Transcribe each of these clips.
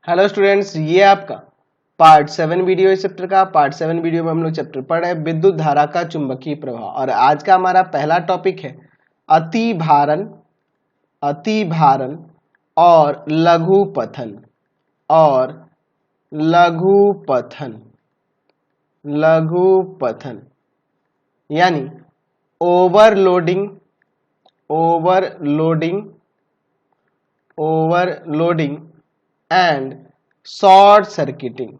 Hello students, ये आपका part 7 video इस चैप्टर का। पार्ट 7 वीडियो में हम लोग चैप्टर पढ़ रहे हैं विद्युत धारा का चुंबकीय प्रवाह, और आज का हमारा पहला टॉपिक है अति भारण और लघु पथन यानी ओवरलोडिंग एंड शॉर्ट सर्किटिंग।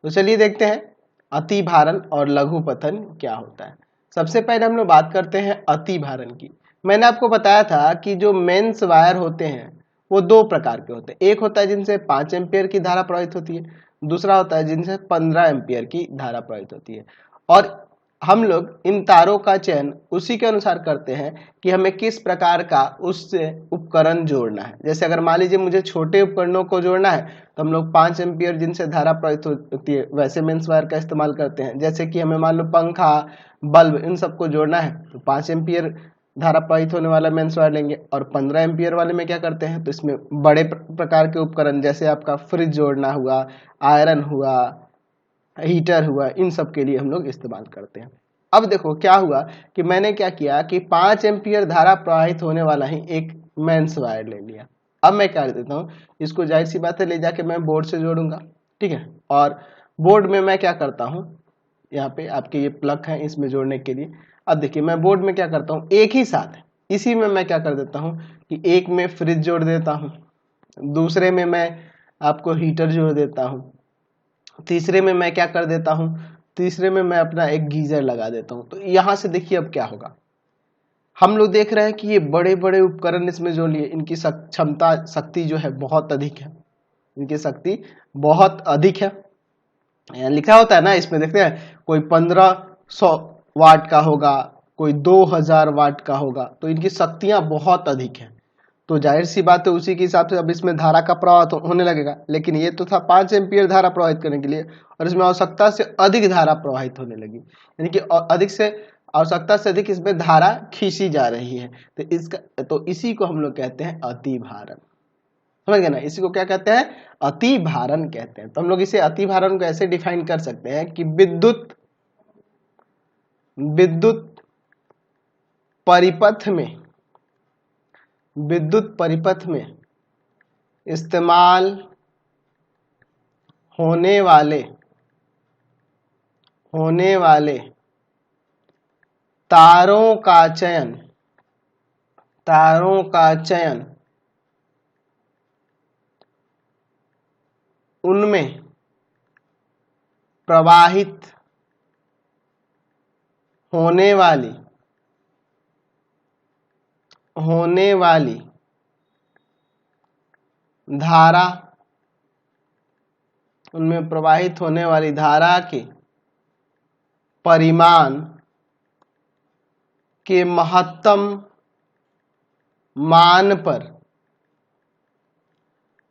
तो चलिए देखते हैं अति भारण और लघु पथन क्या होता है। सबसे पहले हम लोग बात करते हैं अति भारण की। मैंने आपको बताया था कि जो मेंस वायर होते हैं वो दो प्रकार के होते हैं। एक होता है जिनसे 5 एम्पियर की धारा प्रवाहित होती है, दूसरा होता है जिनसे 15 एम्पियर की धारा प्रवाहित होती है। और हम लोग इन तारों का चयन उसी के अनुसार करते हैं कि हमें किस प्रकार का उससे उपकरण जोड़ना है। जैसे अगर मान लीजिए मुझे छोटे उपकरणों को जोड़ना है तो हम लोग 5 एम्पियर जिनसे धारा प्रवाहित होती है वैसे मेंस वायर का इस्तेमाल करते हैं। जैसे कि हमें मान लो पंखा, बल्ब, इन सबको जोड़ना है तो 5 एम्पियर धारा प्रवाहित होने वाला मेंस वायर लेंगे। और 15 एम्पियर वाले में क्या करते हैं, तो इसमें बड़े प्रकार के उपकरण जैसे आपका फ्रिज जोड़ना हुआ, आयरन हुआ, हीटर हुआ, इन सब के लिए हम लोग इस्तेमाल करते हैं। अब देखो क्या हुआ कि मैंने क्या किया कि 5 एम्पियर धारा प्रवाहित होने वाला ही एक मेंस वायर ले लिया। अब मैं क्या कर देता हूँ, इसको जाहिर सी बात है ले जाके मैं बोर्ड से जोड़ूंगा, ठीक है। और बोर्ड में मैं क्या करता हूँ, यहाँ पे आपके ये प्लग है इसमें जोड़ने के लिए। अब देखिए मैं बोर्ड में क्या करता हूँ, एक ही साथ इसी में मैं क्या कर देता हूँ कि एक में फ्रिज जोड़ देता हूँ, दूसरे में मैं आपको हीटर जोड़ देता हूँ, तीसरे में मैं क्या कर देता हूं, तीसरे में मैं अपना एक गीजर लगा देता हूं। तो यहां से देखिए अब क्या होगा, हम लोग देख रहे हैं कि ये बड़े बड़े उपकरण इसमें जो लिए इनकी क्षमता शक्ति जो है बहुत अधिक है, इनकी शक्ति बहुत अधिक है। यहाँ लिखा होता है ना, इसमें देखते हैं कोई 1500 वाट का होगा, कोई 2000 वाट का होगा, तो इनकी शक्तियां बहुत अधिक है। तो जाहिर सी बात है उसी के हिसाब से अब इसमें धारा का प्रवाह तो होने लगेगा। लेकिन ये तो था 5 एम्पियर धारा प्रवाहित करने के लिए, और इसमें आवश्यकता से अधिक धारा प्रवाहित होने लगी, यानी कि आवश्यकता से अधिक इसमें धारा खींची जा रही है। तो इसी को हम लोग कहते हैं अति भारण। समझ गए ना, इसी को क्या कहते हैं, अति भारण कहते हैं। तो हम लोग इसे अति भारण को ऐसे डिफाइन कर सकते हैं कि विद्युत परिपथ में इस्तेमाल होने वाले तारों का चयन उनमें प्रवाहित होने वाली धारा के परिमाण के महत्तम मान पर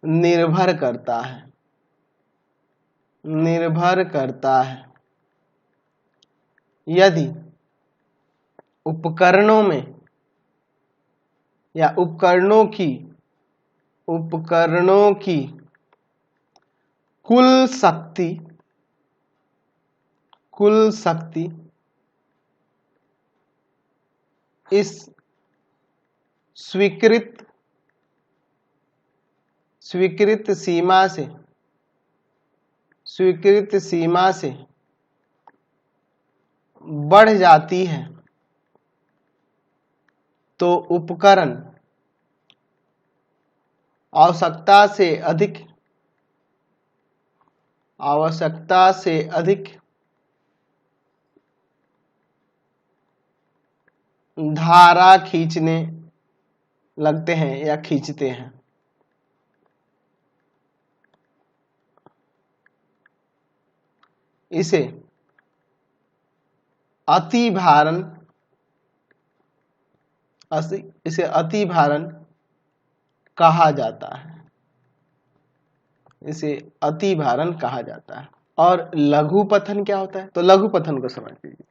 निर्भर करता है। यदि उपकरणों में या उपकरणों की कुल शक्ति इस स्वीकृत सीमा से बढ़ जाती है तो उपकरण आवश्यकता से अधिक धारा खींचने लगते हैं या खींचते हैं। इसे अति भारण कहा जाता है। और लघु पथन क्या होता है, तो लघु पथन को समझ लीजिए।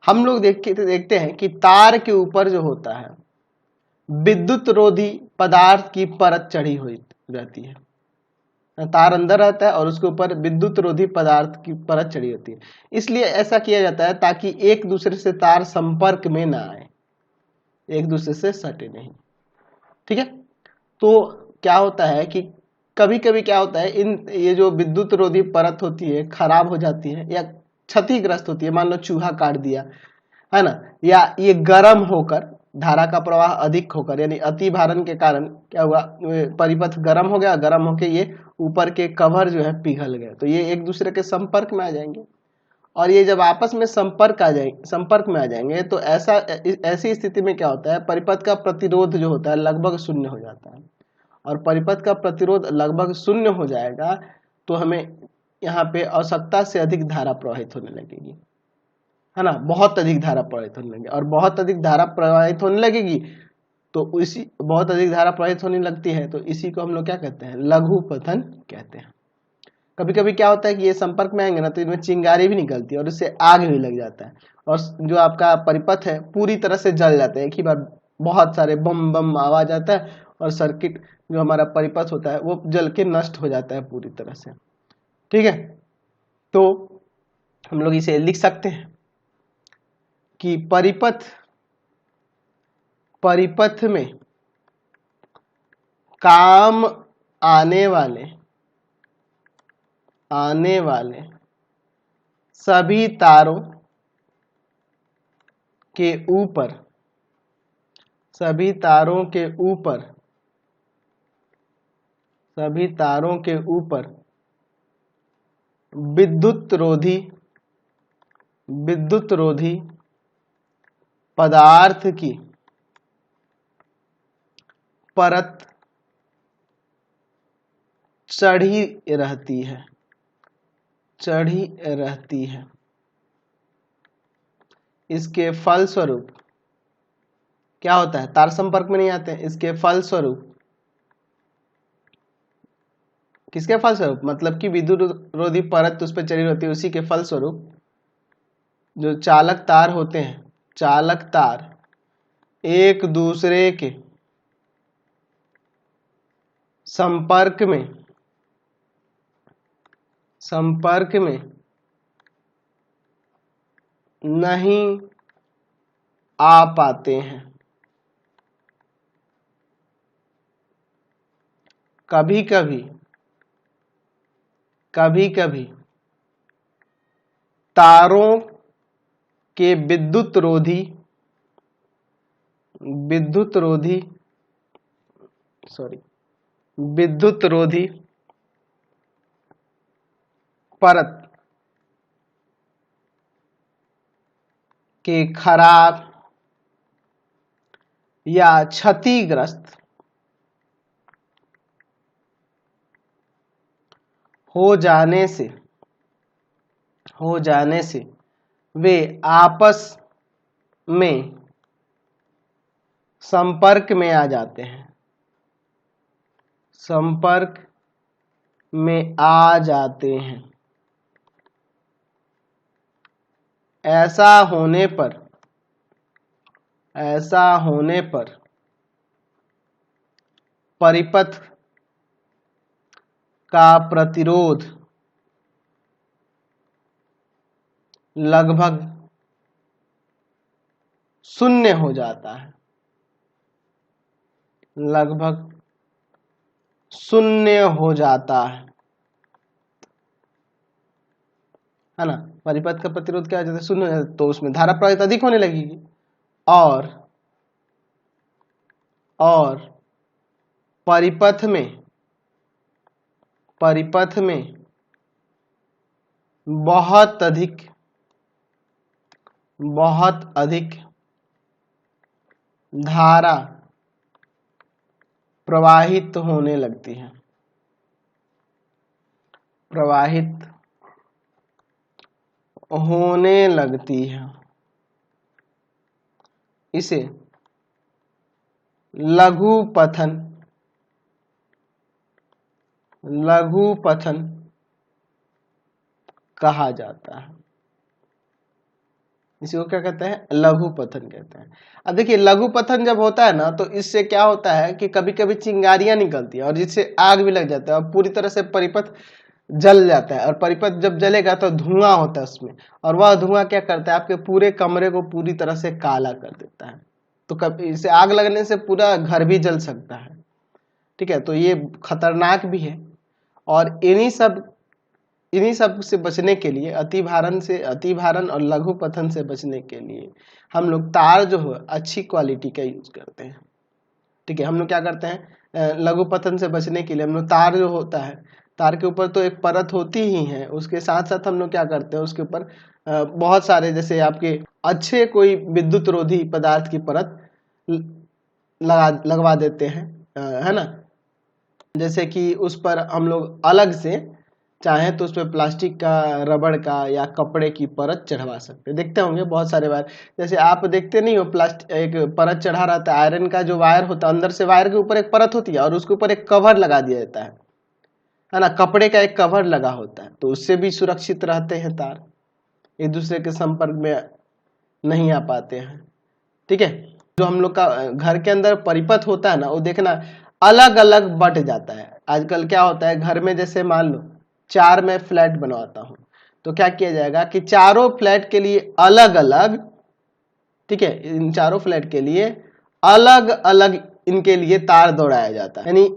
हम लोग देखते हैं कि तार के ऊपर जो होता है विद्युत रोधी पदार्थ की परत चढ़ी हुई रहती है। तार अंदर रहता है और उसके ऊपर विद्युत रोधी पदार्थ की परत चढ़ी होती है। इसलिए ऐसा किया जाता है ताकि एक दूसरे से तार संपर्क में ना आए, एक दूसरे से सटे नहीं। ठीक है, तो क्या होता है कि कभी कभी क्या होता है, ये जो विद्युत रोधी परत होती है खराब हो जाती है या क्षतिग्रस्त होती है। मान लो चूहा काट दिया है ना, या ये गर्म होकर धारा का प्रवाह अधिक होकर यानी अति भारण के कारण क्या हुआ, परिपथ गर्म हो गया, गर्म होके ये ऊपर के कवर जो है पिघल गए, तो ये एक दूसरे के संपर्क में आ जाएंगे। और ये जब आपस में संपर्क में आ जाएंगे तो ऐसी स्थिति में क्या होता है, परिपथ का प्रतिरोध जो होता है लगभग शून्य हो जाता है। और परिपथ का प्रतिरोध लगभग शून्य हो जाएगा तो हमें यहाँ पे आवश्यकता से अधिक धारा प्रवाहित होने लगेगी, है ना, बहुत अधिक धारा प्रवाहित होने लगेगी। और बहुत अधिक धारा प्रवाहित होने लगेगी तो इसी बहुत अधिक धारा प्रवाहित होने लगती है तो इसी को हम लोग क्या कहते हैं, लघु पतन कहते हैं। कभी कभी क्या होता है कि ये संपर्क में आएंगे ना तो इनमें चिंगारी भी निकलती है और इससे आग भी लग जाता है और जो आपका परिपथ है पूरी तरह से जल जाता है। एक ही बार बहुत सारे बम बम आवाज आता है और सर्किट जो हमारा परिपथ होता है वो जल के नष्ट हो जाता है पूरी तरह से। ठीक है, तो हम लोग इसे लिख सकते हैं कि परिपथ में काम आने वाले सभी तारों के ऊपर विद्युत रोधी पदार्थ की परत चढ़ी रहती है। इसके फलस्वरूप क्या होता है, तार संपर्क में नहीं आते हैं। इसके फलस्वरूप किसके फलस्वरूप, मतलब कि विद्युत रोधी परत उस पर चढ़ी रहती है, उसी के फलस्वरूप जो चालक तार होते हैं, चालक तार एक दूसरे के संपर्क में नहीं आ पाते हैं। कभी कभी तारों के विद्युत रोधी परत के खराब या क्षतिग्रस्त हो जाने से वे आपस में संपर्क में आ जाते हैं, ऐसा होने पर परिपथ का प्रतिरोध लगभग शून्य हो जाता है, है ना। परिपथ का प्रतिरोध क्या हो जाता है, शून्य हो जाता है, तो उसमें धारा प्रवाहित अधिक होने लगेगी और परिपथ में बहुत अधिक धारा प्रवाहित होने लगती है। इसे लघु पतन कहा जाता है। इसी को क्या कहते हैं, लघु पतन कहते हैं। अब देखिए लघु पतन जब होता है ना तो इससे क्या होता है कि कभी कभी चिंगारियां निकलती है और जिससे आग भी लग जाता है और पूरी तरह से परिपथ जल जाता है, और परिपथ जब जलेगा तो धुआं होता है उसमें, और वह धुआं क्या करता है, आपके पूरे कमरे को पूरी तरह से काला कर देता है। तो कभी इसे आग लगने से पूरा घर भी जल सकता है। ठीक है, तो ये खतरनाक भी है। और इन्हीं सब से बचने के लिए, अति भारण और लघु पतन से बचने के लिए हम लोग तार जो है अच्छी क्वालिटी का यूज करते हैं। ठीक है, हम लोग क्या करते हैं, लघु पतन से बचने के लिए हम लोग तार जो होता है, तार के ऊपर तो एक परत होती ही है, उसके साथ साथ हम लोग क्या करते हैं, उसके ऊपर बहुत सारे जैसे आपके अच्छे कोई विद्युत रोधी पदार्थ की परत लगवा देते हैं, है ना। जैसे कि उस पर हम लोग अलग से चाहे तो उस पर प्लास्टिक का, रबड़ का या कपड़े की परत चढ़वा सकते हैं। देखते होंगे बहुत सारे वायर, जैसे आप देखते नहीं हो, प्लास्टिक एक परत चढ़ा रहता है, आयरन का जो वायर होता है अंदर से वायर के ऊपर एक परत होती है और उसके ऊपर एक कवर लगा दिया जाता है ना, कपड़े का एक कवर लगा होता है, तो उससे भी सुरक्षित रहते हैं तार, एक दूसरे के संपर्क में नहीं आ पाते हैं। ठीक है, जो हम लोग का घर के अंदर परिपथ होता है ना, वो देखना अलग अलग बट जाता है। आजकल क्या होता है, घर में जैसे मान लो 4 मैं फ्लैट बनवाता हूं, तो क्या किया जाएगा कि चारों फ्लैट के लिए अलग अलग, ठीक है, इन चारों फ्लैट के लिए अलग अलग इनके लिए तार दौड़ाया जाता है, यानी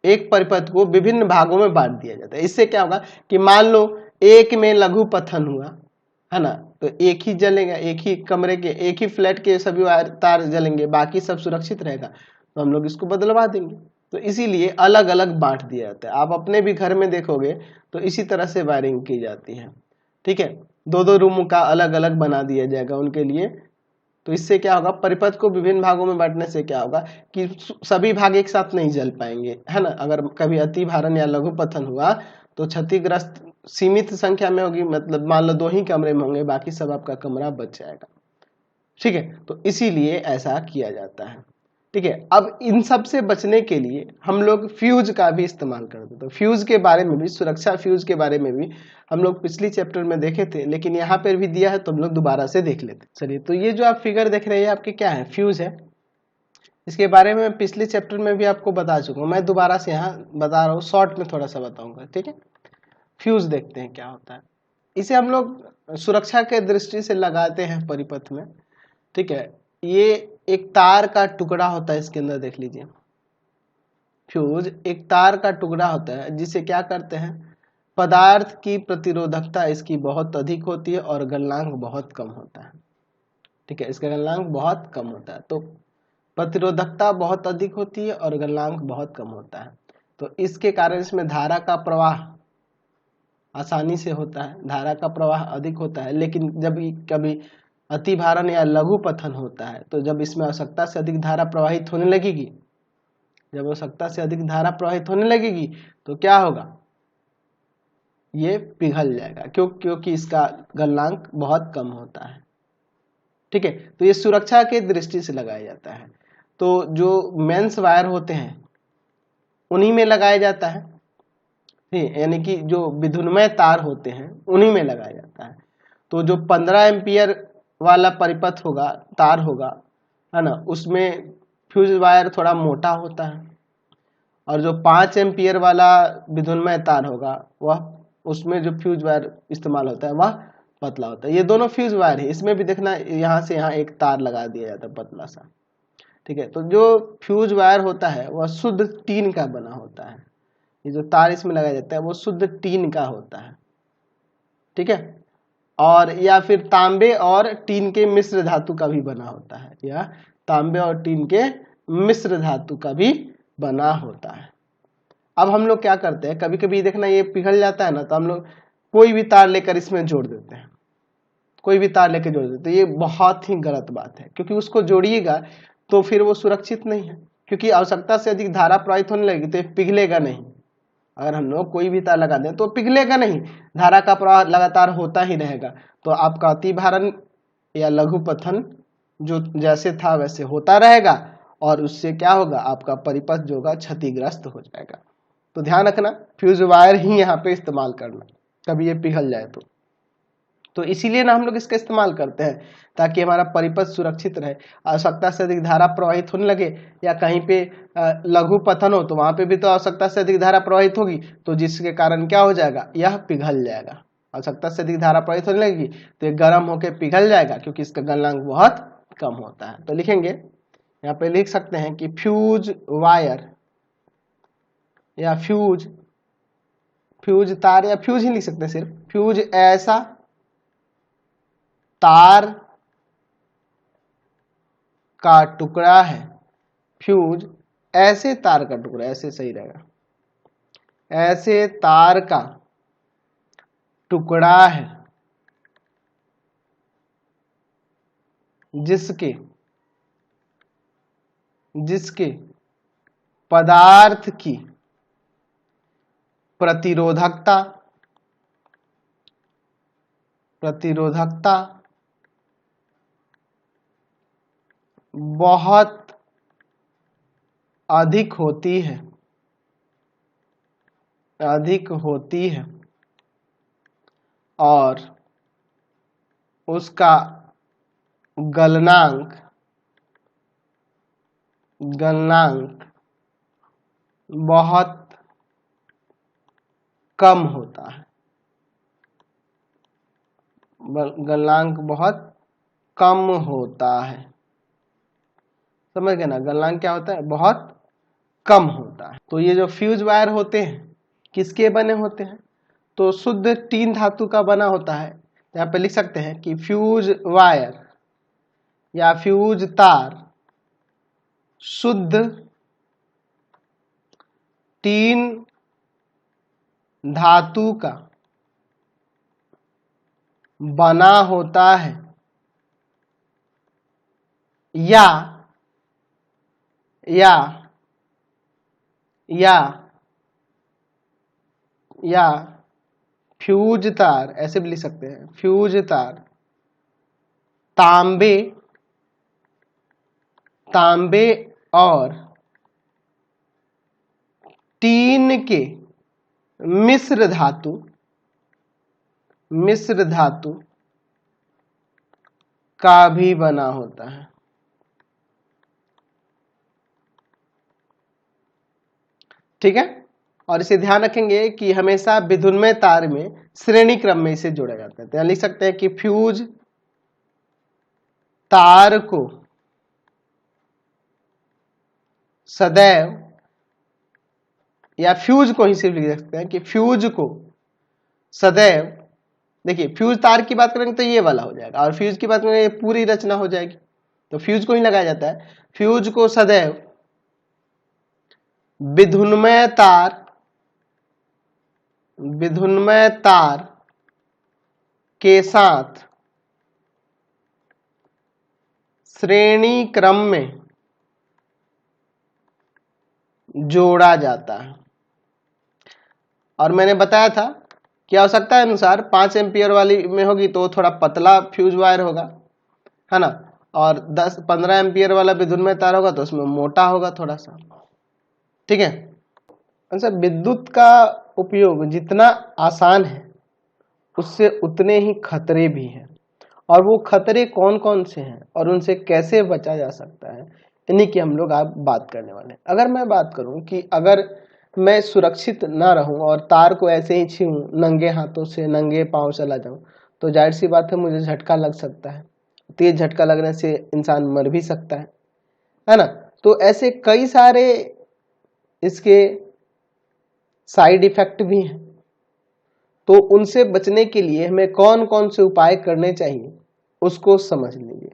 एक परिपथ को विभिन्न भागों में बांट दिया जाता है। इससे क्या होगा कि मान लो एक में लघु पतन हुआ, है ना, तो एक ही जलेगा, एक ही कमरे के, एक ही फ्लैट के सभी वायर तार जलेंगे, बाकी सब सुरक्षित रहेगा, तो हम लोग इसको बदलवा देंगे। तो इसीलिए अलग अलग बांट दिया जाता है। आप अपने भी घर में देखोगे तो इसी तरह से वायरिंग की जाती है। ठीक है, दो दो रूम का अलग अलग बना दिया जाएगा उनके लिए। तो इससे क्या होगा, परिपथ को विभिन्न भागों में बांटने से क्या होगा कि सभी भाग एक साथ नहीं जल पाएंगे, है ना। अगर कभी अति भारण या लघु पतन हुआ तो क्षतिग्रस्त सीमित संख्या में होगी, मतलब मान लो 2 ही कमरे में होंगे, बाकी सब आपका कमरा बच जाएगा। ठीक है, तो इसीलिए ऐसा किया जाता है। ठीक है, अब इन सब से बचने के लिए हम लोग फ्यूज का भी इस्तेमाल करते हैं। तो फ्यूज के बारे में भी, सुरक्षा फ्यूज के बारे में भी हम लोग पिछली चैप्टर में देखे थे, लेकिन यहाँ पर भी दिया है तो हम लोग दोबारा से देख लेते। चलिए, तो ये जो आप फिगर देख रहे हैं आपके क्या है, फ्यूज है। इसके बारे में पिछले चैप्टर में भी आपको बता चुका हूँ, मैं दोबारा से यहाँ बता रहा हूँ, शॉर्ट में थोड़ा सा बताऊंगा। ठीक है, फ्यूज देखते हैं क्या होता है। इसे हम लोग सुरक्षा के दृष्टि से लगाते हैं परिपथ में। ठीक है, ये एक तार का टुकड़ा होता है, इसके अंदर देख लीजिए, फ्यूज एक तार का टुकड़ा होता है, जिसे क्या करते हैं, पदार्थ की प्रतिरोधकता इसकी बहुत अधिक होती है और गलनांक बहुत कम होता है। ठीक है, इसका गलनांक बहुत कम होता है, तो प्रतिरोधकता बहुत अधिक होती है और गलनांक बहुत कम होता है। तो इसके कारण इसमें धारा का प्रवाह आसानी से होता है, धारा का प्रवाह अधिक होता है। लेकिन जब कभी अति भारण या लघु पतन होता है, तो जब इसमें आवश्यकता से अधिक धारा प्रवाहित होने लगेगी, जब आवश्यकता से अधिक धारा प्रवाहित होने लगेगी तो क्या होगा, ये पिघल जाएगा, क्योंकि इसका गलनांक बहुत कम होता है। ठीक है, तो ये सुरक्षा के दृष्टि से लगाया जाता है। तो जो मेंस वायर होते हैं उन्हीं में लगाया जाता है, यानी कि जो विद्युन्मय तार होते हैं उन्हीं में लगाया जाता है। तो जो 15 एम्पियर वाला परिपथ होगा, तार होगा, है ना, उसमें फ्यूज वायर थोड़ा मोटा होता है, और जो 5 एम्पियर वाला विद्युन्मय तार होगा वह, उसमें जो फ्यूज वायर इस्तेमाल होता है वह पतला होता है। ये दोनों फ्यूज वायर है, इसमें भी देखना यहाँ से यहाँ एक तार लगा दिया जाता है पतला सा। ठीक है, तो जो फ्यूज वायर होता है वह शुद्ध टीन का बना होता है, ये जो तार इसमें लगाया जाता है वो शुद्ध टीन का होता है। ठीक है, और या फिर तांबे और टीन के मिश्र धातु का भी बना होता है, या तांबे और टीन के मिश्र धातु का भी बना होता है। अब हम लोग क्या करते हैं, कभी कभी देखना ये पिघल जाता है ना, तो हम लोग कोई भी तार लेकर इसमें जोड़ देते हैं, कोई भी तार लेकर जोड़ देते हैं। ये बहुत ही गलत बात है, क्योंकि उसको जोड़िएगा तो फिर वो सुरक्षित नहीं है, क्योंकि आवश्यकता से अधिक धारा प्रवाहित होने लगेगी तो ये पिघलेगा नहीं। अगर हम लोग कोई भी तार लगा दें तो पिघलेगा नहीं, धारा का प्रवाह लगातार होता ही रहेगा। तो आपका अति भारण या लघु पतन जो जैसे था वैसे होता रहेगा, और उससे क्या होगा, आपका परिपथ जो होगा क्षतिग्रस्त हो जाएगा। तो ध्यान रखना, फ्यूज वायर ही यहाँ पे इस्तेमाल करना, कभी ये पिघल जाए तो। तो इसीलिए ना हम लोग इसका इस्तेमाल करते हैं ताकि हमारा परिपथ सुरक्षित रहे। आवश्यकता से अधिक धारा प्रवाहित होने लगे या कहीं पे लघु पतन हो तो वहां पे भी तो आवश्यकता से अधिक धारा प्रवाहित होगी, तो जिसके कारण क्या हो जाएगा, यह पिघल जाएगा। आवश्यकता से अधिक धारा प्रवाहित होने लगेगी तो ये गर्म होकर पिघल जाएगा क्योंकि इसका गलनांक बहुत कम होता है। तो लिखेंगे यहाँ पे, लिख सकते हैं कि फ्यूज वायर या फ्यूज तार या फ्यूज ही लिख सकते हैं, सिर्फ फ्यूज ऐसा तार का टुकड़ा है। फ्यूज ऐसे तार का टुकड़ा, ऐसे सही रहेगा, ऐसे तार का टुकड़ा है जिसके पदार्थ की प्रतिरोधकता बहुत अधिक होती है और उसका गलनांक बहुत कम होता है। गलनांक बहुत कम होता है, समझ गए ना। गलनांक क्या होता है, बहुत कम होता है। तो ये जो फ्यूज वायर होते हैं किसके बने होते हैं, तो शुद्ध टीन धातु का बना होता है। यहाँ पे लिख सकते हैं कि फ्यूज वायर या फ्यूज तार शुद्ध टीन धातु का बना होता है या फ्यूज तार, ऐसे भी लिख सकते हैं, फ्यूज तार तांबे और टीन के मिश्र धातु का भी बना होता है। ठीक है, और इसे ध्यान रखेंगे कि हमेशा विद्युन्मय तार में श्रेणी क्रम में इसे जोड़ा जाता है। तो यहाँ लिख सकते हैं कि फ्यूज तार को सदैव, या फ्यूज को ही सिर्फ लिख सकते हैं कि फ्यूज को सदैव, देखिए फ्यूज तार की बात करेंगे तो ये वाला हो जाएगा, और फ्यूज की बात करेंगे ये पूरी रचना हो जाएगी, तो फ्यूज को ही लगाया जाता है। फ्यूज को सदैव विद्युन्मय तार के साथ श्रेणी क्रम में जोड़ा जाता है। और मैंने बताया था कि आवश्यकता अनुसार 5 एम्पियर वाली में होगी तो थोड़ा पतला फ्यूज वायर होगा, है ना, और 10-15 एम्पियर वाला विद्युन्मय तार होगा तो उसमें मोटा होगा थोड़ा सा। ठीक है, अच्छा, विद्युत का उपयोग जितना आसान है उससे उतने ही खतरे भी हैं, और वो खतरे कौन कौन से हैं और उनसे कैसे बचा जा सकता है, इन्हीं की हम लोग आज बात करने वाले हैं। अगर मैं बात करूं कि अगर मैं सुरक्षित ना रहूं और तार को ऐसे ही छूऊं, नंगे हाथों से नंगे पांव चला जाऊं, तो जाहिर सी बात है मुझे झटका लग सकता है। तेज झटका लगने से इंसान मर भी सकता है ना। तो ऐसे कई सारे इसके साइड इफेक्ट भी हैं, तो उनसे बचने के लिए हमें कौन कौन से उपाय करने चाहिए उसको समझ लीजिए।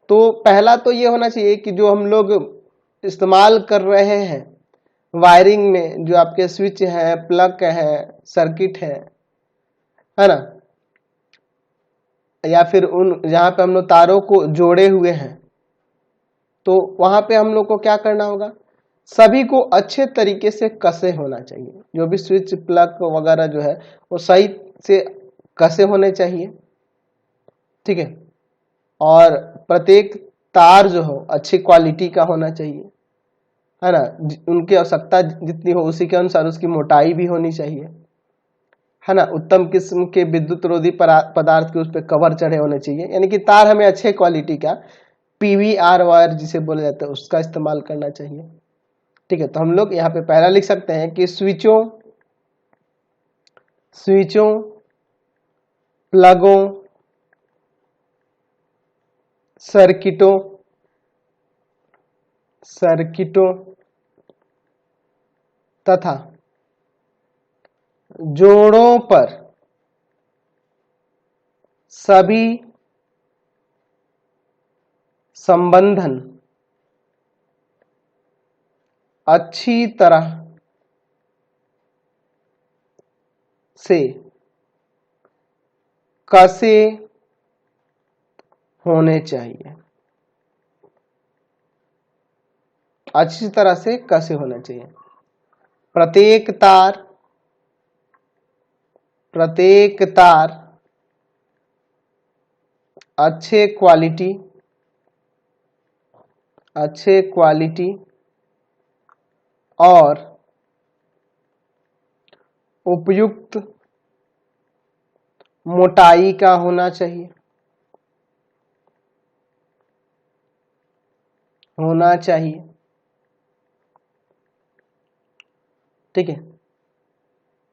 तो पहला तो ये होना चाहिए कि जो हम लोग इस्तेमाल कर रहे हैं वायरिंग में, जो आपके स्विच है, प्लग है, सर्किट है ना, या फिर उन जहां पे हम लोग तारों को जोड़े हुए हैं, तो वहां पे हम लोग को क्या करना होगा, सभी को अच्छे तरीके से कसे होना चाहिए। जो भी स्विच प्लग वगैरह जो है वो सही से कसे होने चाहिए। ठीक है, और प्रत्येक तार जो हो अच्छी क्वालिटी का होना चाहिए, है ना, उनकी आवश्यकता जितनी हो उसी के अनुसार उसकी मोटाई भी होनी चाहिए, है ना, उत्तम किस्म के विद्युत रोधी पदार्थ के उस पर कवर चढ़े होने चाहिए, यानी कि तार हमें अच्छे क्वालिटी का पीवीआर वायर जिसे बोला जाता है उसका इस्तेमाल करना चाहिए। ठीक है, तो हम लोग यहाँ पे पहला लिख सकते हैं कि स्विचों, प्लगों, सर्किटों तथा जोड़ों पर सभी संबंधन अच्छी तरह से कसे होने चाहिए, अच्छी तरह से कसे होने चाहिए। प्रत्येक तार अच्छे क्वालिटी और उपयुक्त मोटाई का होना चाहिए, ठीक है।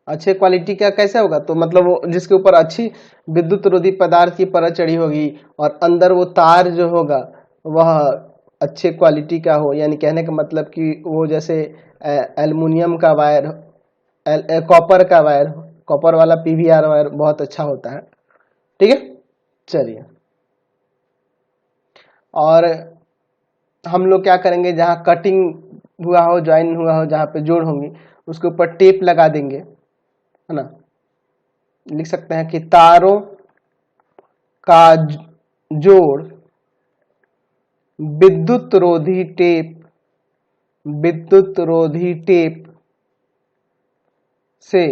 अच्छे क्वालिटी का कैसे होगा, तो मतलब वो जिसके ऊपर अच्छी विद्युत रोधी पदार्थ की परत चढ़ी होगी और अंदर वो तार जो होगा वह अच्छे क्वालिटी का हो, यानी कहने का मतलब कि वो जैसे एल्युमिनियम का वायर, कॉपर का वायर, कॉपर वाला पीवीआर वायर बहुत अच्छा होता है। ठीक है, चलिए, और हम लोग क्या करेंगे, जहाँ कटिंग हुआ हो, ज्वाइन हुआ हो, जहाँ पे जोड़ होंगी उसके ऊपर टेप लगा देंगे, है ना। लिख सकते हैं कि तारों का जोड़ विद्युत रोधी टेप से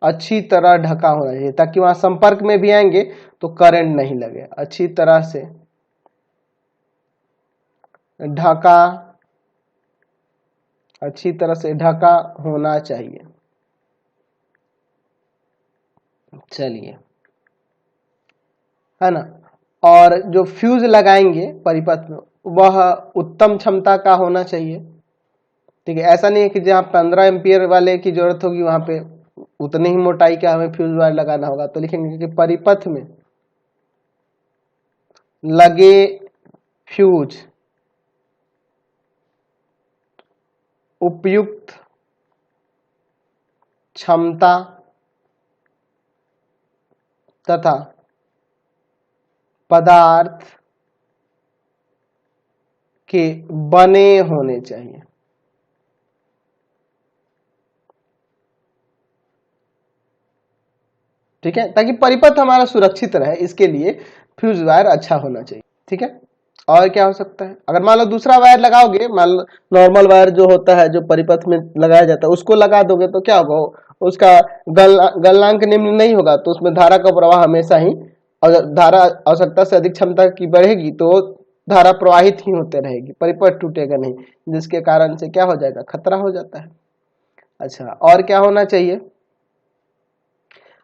अच्छी तरह ढका होना चाहिए, ताकि वहां संपर्क में भी आएंगे तो करंट नहीं लगे। अच्छी तरह से ढका होना चाहिए। चलिए, है ना। और जो फ्यूज लगाएंगे परिपथ में वह उत्तम क्षमता का होना चाहिए। ठीक है, ऐसा नहीं है कि जहाँ 15 एम्पियर वाले की जरूरत होगी वहां पे उतने ही मोटाई का हमें फ्यूज वायर लगाना होगा। तो लिखेंगे कि परिपथ में लगे फ्यूज उपयुक्त क्षमता तथा पदार्थ के बने होने चाहिए। ठीक है, ताकि परिपथ हमारा सुरक्षित रहे, इसके लिए फ्यूज वायर अच्छा होना चाहिए। ठीक है, और क्या हो सकता है, अगर मान लो दूसरा वायर लगाओगे, मान लो नॉर्मल वायर जो होता है जो परिपथ में लगाया जाता है उसको लगा दोगे तो क्या होगा, उसका गलनांक निम्न नहीं होगा, तो उसमें धारा का प्रवाह हमेशा ही, अगर धारा आवश्यकता से अधिक क्षमता की बढ़ेगी तो धारा प्रवाहित ही होते रहेगी, परिपथ टूटेगा नहीं, जिसके कारण से क्या हो जाएगा, खतरा हो जाता है। अच्छा, और क्या होना चाहिए,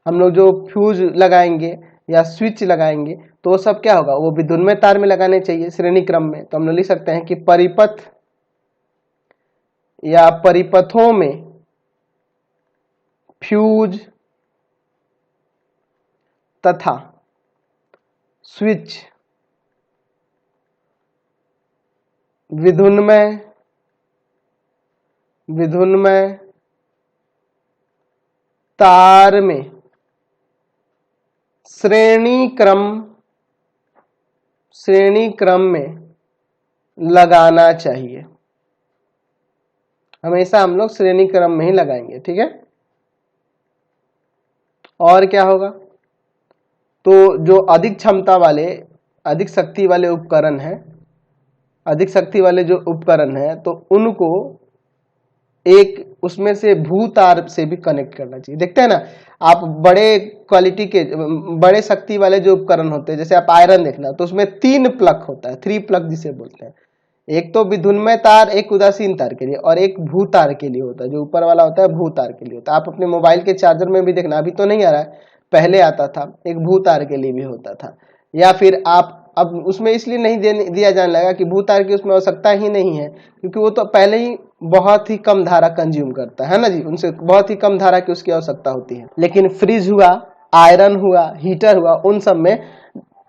हम लोग जो फ्यूज लगाएंगे या स्विच लगाएंगे तो वो सब क्या होगा, वो विद्युन्मय तार में लगाने चाहिए श्रेणी क्रम में। तो हम लोग लिख सकते हैं कि परिपथ या परिपथों में फ्यूज तथा स्विच विद्युन्मय तार में श्रेणी क्रम में लगाना चाहिए। हमेशा हम लोग श्रेणी क्रम में ही लगाएंगे। ठीक है, और क्या होगा, तो जो अधिक क्षमता वाले, अधिक शक्ति वाले उपकरण हैं, अधिक शक्ति वाले जो उपकरण हैं तो उनको एक उसमें से भूतार से भी कनेक्ट करना चाहिए। देखते हैं ना आप, बड़े क्वालिटी के बड़े शक्ति वाले जो उपकरण होते हैं, जैसे आप आयरन देखना तो उसमें 3 प्लग होता है, 3 प्लग जिसे बोलते हैं। एक तो विद्युन्मय तार एक उदासीन तार के लिए और एक भू तार के लिए होता है। जो ऊपर वाला होता है भू तार के लिए होता है। आप अपने मोबाइल के चार्जर में भी देखना, अभी तो नहीं आ रहा है, पहले आता था, एक भू तार के लिए भी होता था। या फिर आप अब उसमें इसलिए नहीं दिया जाने लगा कि भू तार की उसमें आवश्यकता ही नहीं है, क्योंकि वो तो पहले ही बहुत ही कम धारा कंज्यूम करता है ना जी, उनसे बहुत ही कम धारा की उसकी आवश्यकता होती है। लेकिन फ्रिज हुआ, आयरन हुआ, हीटर हुआ, उन सब में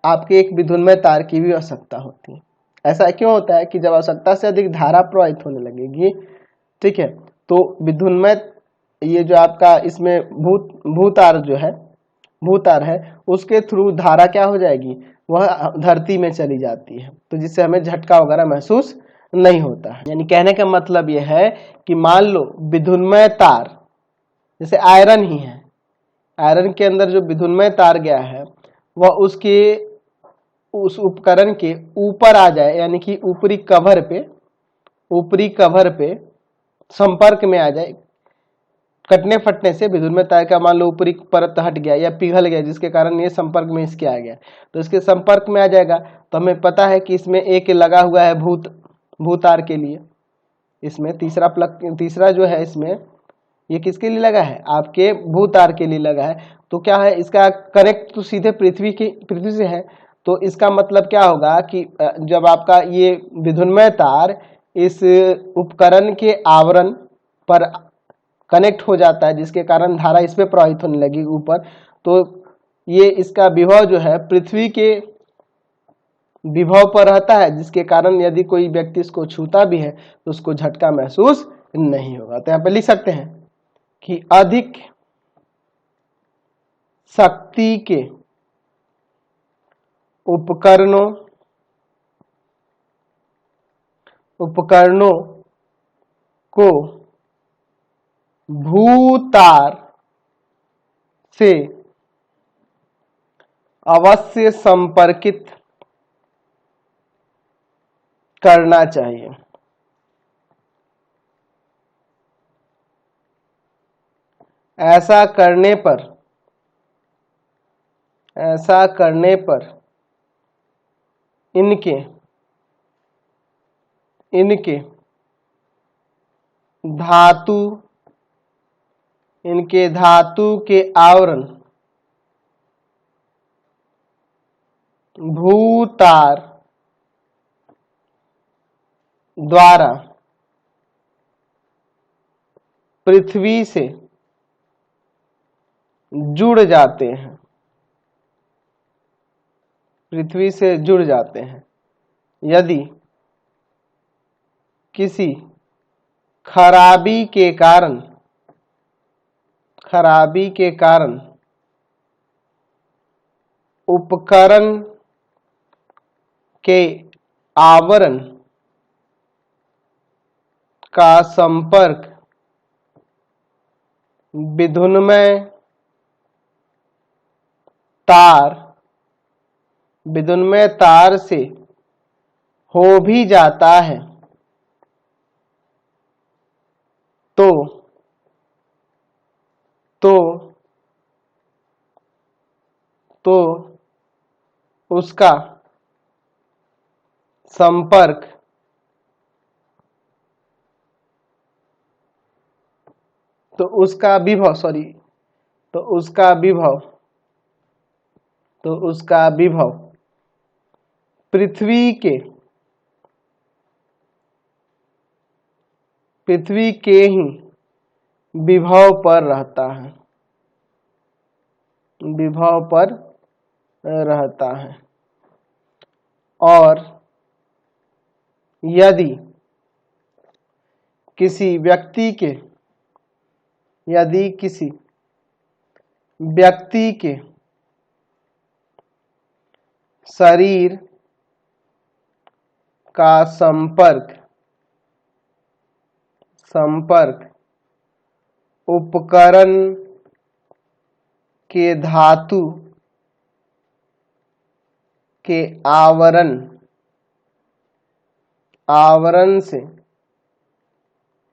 आपके एक विद्युन्मय तार की भी आवश्यकता होती है। ऐसा क्यों होता है कि जब आवश्यकता से अधिक धारा प्रवाहित होने लगेगी, ठीक है, तो विद्युन्मय ये जो आपका इसमें भूतार जो है, भूतार है, उसके थ्रू धारा क्या हो जाएगी, वह धरती में चली जाती है, तो जिससे हमें झटका वगैरह महसूस नहीं होता है। यानी कहने का मतलब यह है कि मान लो विद्युन्मय तार जैसे आयरन ही है, आयरन के अंदर जो विद्युन्मय तार गया है वह उसके उस उपकरण के ऊपर आ जाए, यानी कि ऊपरी कवर पे संपर्क में आ जाए, कटने फटने से विद्युन्मय तार का मान लो ऊपरी परत हट गया या पिघल गया, जिसके कारण ये संपर्क में इसके आ गया, तो इसके संपर्क में आ जाएगा। तो हमें पता है कि इसमें एक लगा हुआ है भूतार के लिए, इसमें तीसरा जो है इसमें ये किसके लिए लगा है, आपके भूतार के लिए लगा है। तो क्या है, इसका कनेक्ट तो सीधे पृथ्वी से है, तो इसका मतलब क्या होगा कि जब आपका ये विद्युन्मय तार इस उपकरण के आवरण पर कनेक्ट हो जाता है, जिसके कारण धारा इस पे प्रवाहित होने लगी ऊपर, तो ये इसका विभव जो है पृथ्वी के विभव पर रहता है, जिसके कारण यदि कोई व्यक्ति इसको छूता भी है तो उसको झटका महसूस नहीं होगा। तो यहाँ पे लिख सकते हैं कि अधिक शक्ति के उपकरणों को भूतार से अवश्य संपर्कित करना चाहिए। ऐसा करने पर इनके धातु के आवरण भूतार द्वारा पृथ्वी से जुड़ जाते हैं, यदि किसी खराबी के कारण उपकरण के आवरण का संपर्क विद्युन्मय तार से हो भी जाता है, तो उसका संपर्क उसका विभव पृथ्वी के ही विभव पर रहता है। और यदि किसी व्यक्ति के शरीर का संपर्क उपकरण के धातु के आवरण से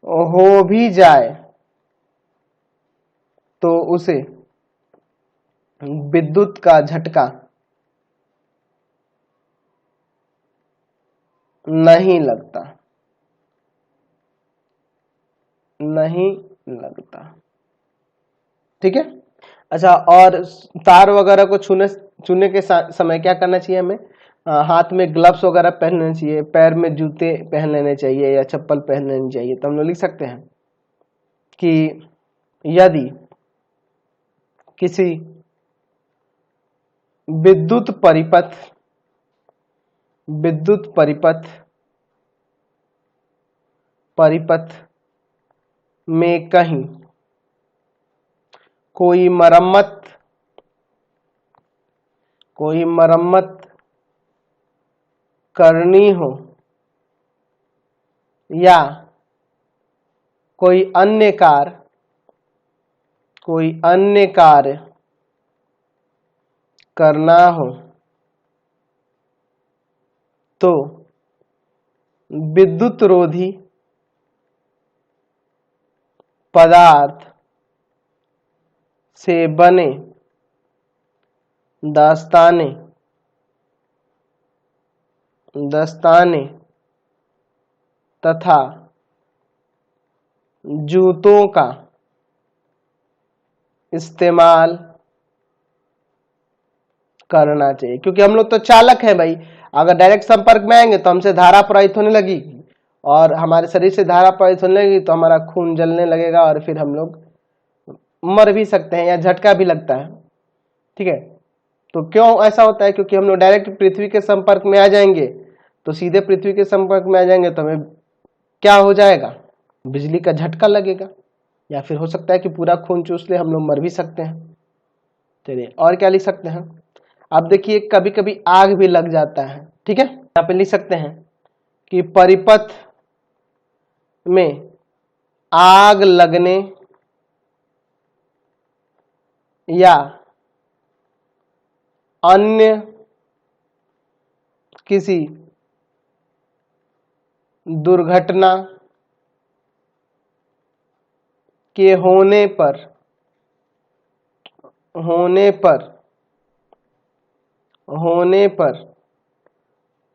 हो भी जाए, तो उसे विद्युत का झटका नहीं लगता, नहीं लगता। ठीक है। अच्छा, और तार वगैरह को छूने के समय क्या करना चाहिए हमें? हाथ में ग्लव्स वगैरह पहन लेने चाहिए, पैर में जूते पहन लेने चाहिए या चप्पल पहन लेनी चाहिए। तो हम लोग लिख सकते हैं कि यदि किसी विद्युत परिपथ विद्युत परिपथ परिपथ में कहीं कोई मरम्मत करनी हो या कोई अन्य कार्य करना हो तो विद्युत रोधी पदार्थ से बने दस्ताने तथा जूतों का इस्तेमाल करना चाहिए। क्योंकि हम लोग तो चालक हैं भाई, अगर डायरेक्ट संपर्क में आएंगे तो हमसे धारा प्रवाहित होने लगेगी और हमारे शरीर से धारा प्रवाहित होने लगेगी तो हमारा खून जलने लगेगा और फिर हम लोग मर भी सकते हैं या झटका भी लगता है। ठीक है। तो क्यों ऐसा होता है? क्योंकि हम लोग डायरेक्ट पृथ्वी के संपर्क में आ जाएंगे, तो सीधे पृथ्वी के संपर्क में आ जाएंगे तो हमें क्या हो जाएगा? बिजली का झटका लगेगा या फिर हो सकता है कि पूरा खून चूस ले, हम लोग मर भी सकते हैं। चलिए, और क्या लिख सकते हैं? अब देखिए, कभी कभी आग भी लग जाता है। ठीक है, यहाँ पे लिख सकते हैं कि परिपथ में आग लगने या अन्य किसी दुर्घटना के होने पर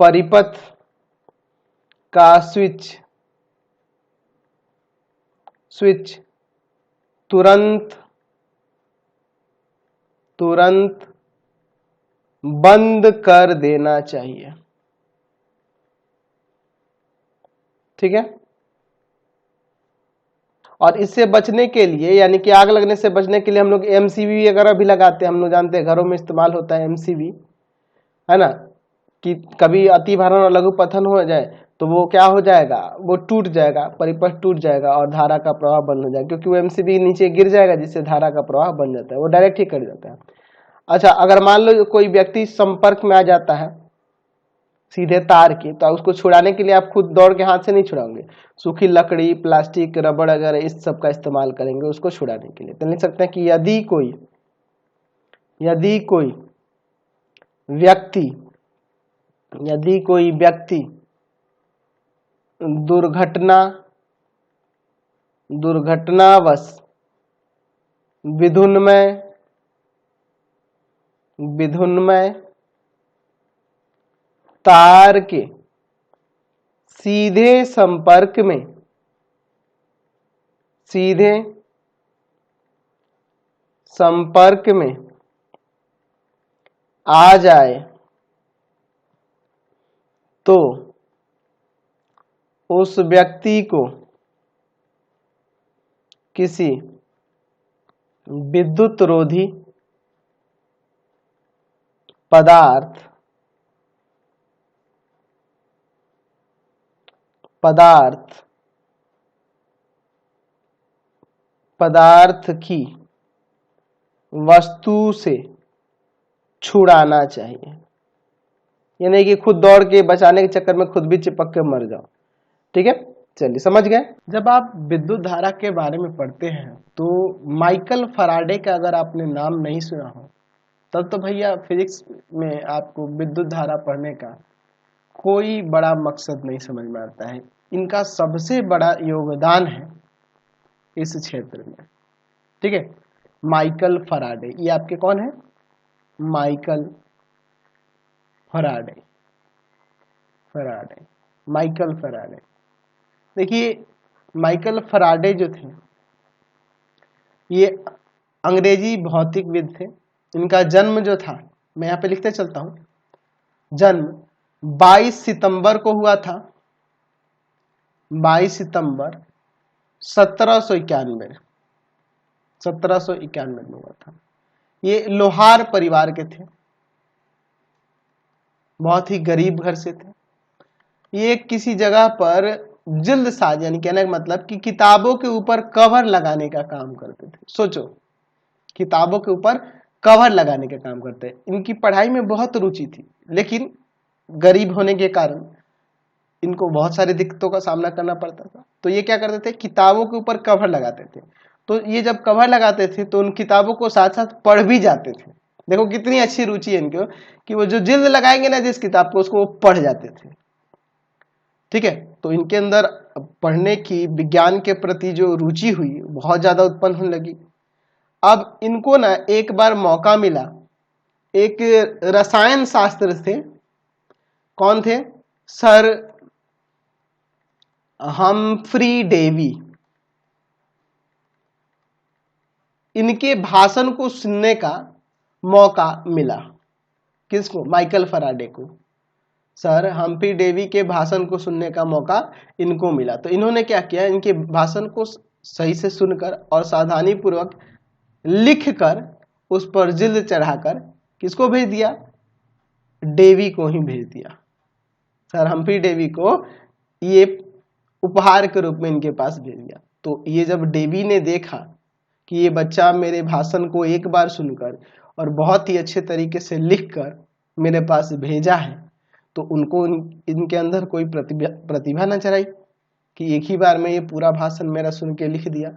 परिपथ का स्विच तुरंत बंद कर देना चाहिए। ठीक है। और इससे बचने के लिए, यानी कि आग लगने से बचने के लिए हम लोग एमसीवी वगैरह भी लगाते हैं। हम लोग जानते हैं घरों में इस्तेमाल होता है एमसीवी, है ना, कि कभी अति भारण और लघु पतन हो जाए तो वो क्या हो जाएगा? वो टूट जाएगा, परिपथ टूट जाएगा और धारा का प्रवाह बंद हो जाएगा, क्योंकि वो एमसीवी नीचे गिर जाएगा जिससे धारा का प्रवाह बन जाता है, वो डायरेक्ट ही कर जाता है। अच्छा, अगर मान लो कोई व्यक्ति संपर्क में आ जाता है सीधे तार की, तो उसको छुड़ाने के लिए आप खुद दौड़ के हाथ से नहीं छुड़ाओगे, सूखी लकड़ी, प्लास्टिक, रबड़ वगैरह इस सब का इस्तेमाल करेंगे उसको छुड़ाने के लिए। तो लिख सकते हैं कि यदि कोई व्यक्ति दुर्घटनावश विधुन्मय तार के सीधे संपर्क में आ जाए तो उस व्यक्ति को किसी विद्युत रोधी पदार्थ की वस्तु से छुड़ाना चाहिए। यानी कि खुद दौड़ के बचाने के चक्कर में खुद भी चिपक के मर जाओ। ठीक है, चलिए समझ गए। जब आप विद्युत धारा के बारे में पढ़ते हैं तो माइकल फैराडे का अगर आपने नाम नहीं सुना हो तब तो भैया फिजिक्स में आपको विद्युत धारा पढ़ने का कोई बड़ा मकसद नहीं समझ में आता है। इनका सबसे बड़ा योगदान है इस क्षेत्र में। ठीक है, माइकल फैराडे, ये आपके कौन है? Michael Faraday. Michael Faraday. देखिए माइकल फैराडे जो थे ये अंग्रेजी भौतिकविद थे। इनका जन्म जो था, मैं यहाँ पे लिखते चलता हूँ, जन्म 22 सितंबर को हुआ था, 22 सितंबर 1791 में हुआ था। ये लोहार परिवार के थे, बहुत ही गरीब घर से थे। ये किसी जगह पर जिल्दसाज यानी कहने का मतलब कि किताबों के ऊपर कवर लगाने का काम करते थे। सोचो, किताबों के ऊपर कवर लगाने का काम करते हैं। इनकी पढ़ाई में बहुत रुचि थी, लेकिन गरीब होने के कारण इनको बहुत सारी दिक्कतों का सामना करना पड़ता था। तो ये क्या करते थे, किताबों के ऊपर कवर लगाते थे। तो ये जब कवर लगाते थे तो उन किताबों को साथ साथ पढ़ भी जाते थे। देखो कितनी अच्छी रुचि है इनको कि वो जो जिल्द लगाएंगे ना जिस किताब को, उसको वो पढ़ जाते थे। ठीक है, तो इनके अंदर पढ़ने की, विज्ञान के प्रति जो रुचि हुई बहुत ज्यादा उत्पन्न होने लगी। अब इनको ना एक बार मौका मिला, एक रसायन शास्त्र थे, कौन थे, सर हम्फ्री डेवी, इनके भाषण को सुनने का मौका मिला। किसको, माइकल फैराडे को। सर हम्फ्री डेवी के भाषण को सुनने का मौका इनको मिला। तो इन्होंने क्या किया, इनके भाषण को सही से सुनकर और सावधानी पूर्वक लिखकर उस पर जिल्द चढ़ाकर किसको भेज दिया, डेवी को ही भेज दिया। सर हम्फ्री डेवी को ये उपहार के रूप में इनके पास भेज दिया। तो ये जब डेवी ने देखा कि ये बच्चा मेरे भाषण को एक बार सुनकर और बहुत ही अच्छे तरीके से लिखकर मेरे पास भेजा है, तो उनको इनके अंदर कोई प्रतिभा नजर आई कि एक ही बार में ये पूरा भाषण मेरा सुन के लिख दिया।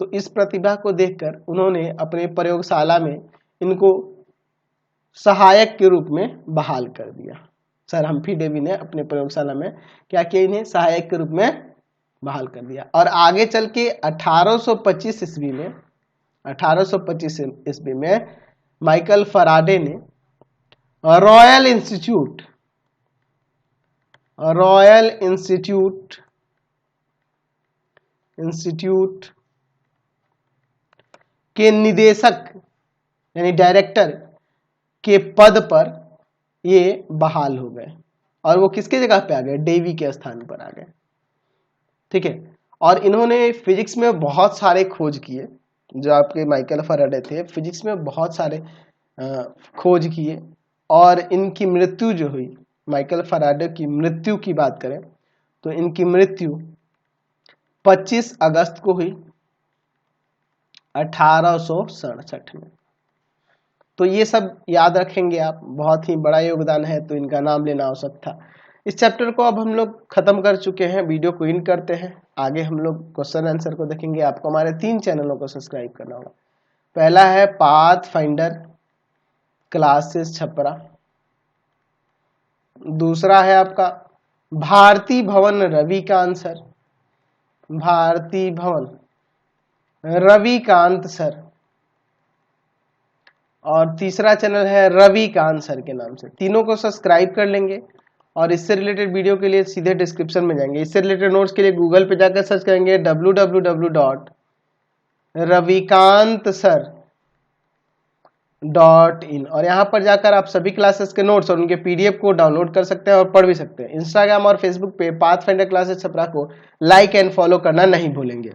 तो इस प्रतिभा को देखकर उन्होंने अपने प्रयोगशाला में इनको सहायक के रूप में बहाल कर दिया। सर हम्फ्री डेवी ने अपने प्रयोगशाला में क्या किया, इन्हें सहायक के रूप में बहाल कर दिया। और आगे चल के 1825 ईस्वी में माइकल फैराडे ने रॉयल इंस्टीट्यूट के निदेशक यानी डायरेक्टर के पद पर ये बहाल हो गए। और वो किसके जगह पे आ गए, डेवी के स्थान पर आ गए। ठीक है, और इन्होंने फिजिक्स में बहुत सारे खोज किए। जो आपके माइकल फैराडे थे, फिजिक्स में बहुत सारे खोज किए। और इनकी मृत्यु जो हुई, माइकल फैराडे की मृत्यु की बात करें तो इनकी मृत्यु 25 अगस्त को हुई 1867 में। तो ये सब याद रखेंगे आप, बहुत ही बड़ा योगदान है, तो इनका नाम लेना आवश्यक था। इस चैप्टर को अब हम लोग खत्म कर चुके हैं, वीडियो को एंड करते हैं। आगे हम लोग क्वेश्चन आंसर को देखेंगे। आपको हमारे 3 चैनलों को सब्सक्राइब करना होगा। पहला है पाथ फाइंडर क्लासेस छपरा, दूसरा है आपका भारती भवन रविकांत सर, भारती भवन रविकांत सर, और तीसरा चैनल है रविकांत सर के नाम से। तीनों को सब्सक्राइब कर लेंगे और इससे रिलेटेड वीडियो के लिए सीधे डिस्क्रिप्शन में जाएंगे। इससे रिलेटेड नोट्स के लिए गूगल पे जाकर सर्च करेंगे www.ravikantsir.in और यहाँ पर जाकर आप सभी क्लासेस के नोट्स और उनके पीडीएफ को डाउनलोड कर सकते हैं और पढ़ भी सकते हैं। इंस्टाग्राम और फेसबुक पे पाथ फाइंडर क्लासेस छपरा को लाइक एंड फॉलो करना नहीं भूलेंगे।